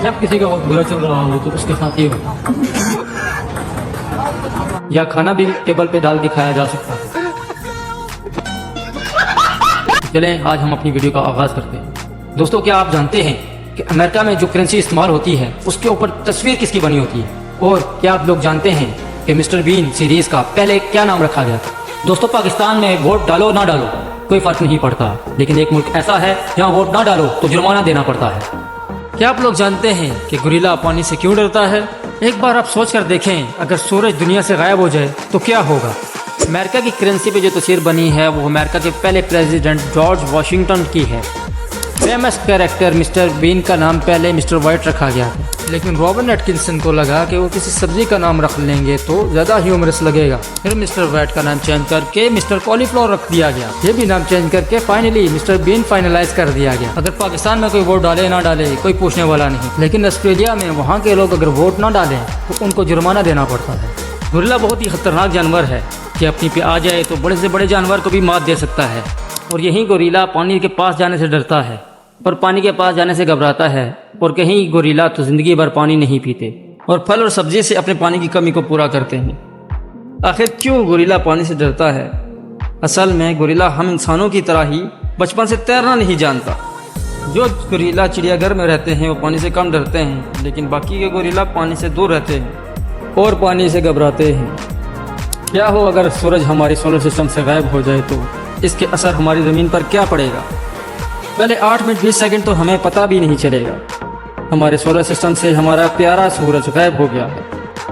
جب کسی کا وقت برا چل رہا ہو تو اس کے ساتھ یہ ہو، یا کھانا بھی ٹیبل پہ ڈال کے کھایا جا سکتا ہے۔ چلیں آج ہم اپنی ویڈیو کا آغاز کرتے ہیں۔ دوستو کیا آپ جانتے ہیں کہ امریکہ میں جو کرنسی استعمال ہوتی ہے اس کے اوپر تصویر کس کی بنی ہوتی ہے؟ اور کیا آپ لوگ جانتے ہیں کہ مسٹر بین سیریز کا پہلے کیا نام رکھا گیا تھا؟ دوستو پاکستان میں ووٹ ڈالو نہ ڈالو کوئی فرق نہیں پڑتا، لیکن ایک ملک ایسا ہے جہاں ووٹ نہ ڈالو تو جرمانہ دینا پڑتا ہے۔ کیا آپ لوگ جانتے ہیں کہ گوریلا پانی سے کیوں ڈرتا ہے؟ ایک بار آپ سوچ کر دیکھیں، اگر سورج دنیا سے غائب ہو جائے تو کیا ہوگا؟ امریکہ کی کرنسی پہ جو تصویر بنی ہے وہ امریکہ کے پہلے پریزیڈنٹ جارج واشنگٹن کی ہے۔ فیمس کریکٹر مسٹر بین کا نام پہلے مسٹر وائٹ رکھا گیا تھا، لیکن رابرٹ ایٹکنسن کو لگا کہ وہ کسی سبزی کا نام رکھ لیں گے تو زیادہ ہیومرس لگے گا، پھر مسٹر وائٹ کا نام چینج کر کے مسٹر کالی فلاور رکھ دیا گیا۔ یہ بھی نام چینج کر کے فائنلی مسٹر بین فائنلائز کر دیا گیا۔ اگر پاکستان میں کوئی ووٹ ڈالے نہ ڈالے کوئی پوچھنے والا نہیں، لیکن آسٹریلیا میں وہاں کے لوگ اگر ووٹ نہ ڈالیں تو ان کو جرمانہ دینا پڑتا ہے۔ گوریلا بہت ہی خطرناک جانور ہے کہ اپنی پہ آ جائے تو بڑے سے بڑے جانور کو بھی مات دے سکتا ہے، اور یہی گوریلا پانی کے پاس جانے سے ڈرتا ہے اور پانی کے پاس جانے سے گھبراتا ہے، اور کہیں گوریلا تو زندگی بھر پانی نہیں پیتے اور پھل اور سبزی سے اپنے پانی کی کمی کو پورا کرتے ہیں۔ آخر کیوں گوریلا پانی سے ڈرتا ہے؟ اصل میں گوریلا ہم انسانوں کی طرح ہی بچپن سے تیرنا نہیں جانتا۔ جو گوریلا چڑیا گھر میں رہتے ہیں وہ پانی سے کم ڈرتے ہیں، لیکن باقی کے گوریلا پانی سے دور رہتے ہیں اور پانی سے گھبراتے ہیں۔ کیا ہو اگر سورج ہماری سولر سسٹم سے غائب ہو جائے تو اس کے اثر ہماری زمین پر کیا پڑے گا؟ پہلے 8 منٹ 20 سیکنڈ تو ہمیں پتہ بھی نہیں چلے گا ہمارے سولر سسٹم سے ہمارا پیارا سورج غائب ہو گیا ہے،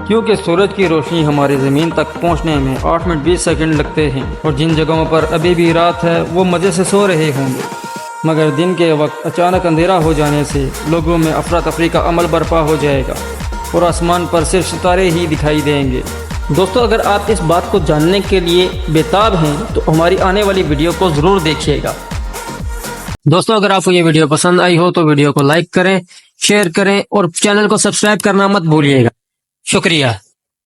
کیونکہ سورج کی روشنی ہماری زمین تک پہنچنے میں 8 منٹ 20 سیکنڈ لگتے ہیں، اور جن جگہوں پر ابھی بھی رات ہے وہ مزے سے سو رہے ہوں گے، مگر دن کے وقت اچانک اندھیرا ہو جانے سے لوگوں میں افراتفری کا عمل برپا ہو جائے گا اور آسمان پر صرف ستارے ہی دکھائی دیں گے۔ دوستو اگر آپ اس بات کو جاننے کے لیے بےتاب ہیں تو ہماری آنے والی ویڈیو کو ضرور دیکھیے گا۔ دوستو اگر آپ کو یہ ویڈیو پسند آئی ہو تو ویڈیو کو لائک کریں، شیئر کریں اور چینل کو سبسکرائب کرنا مت بھولیے گا۔ شکریہ۔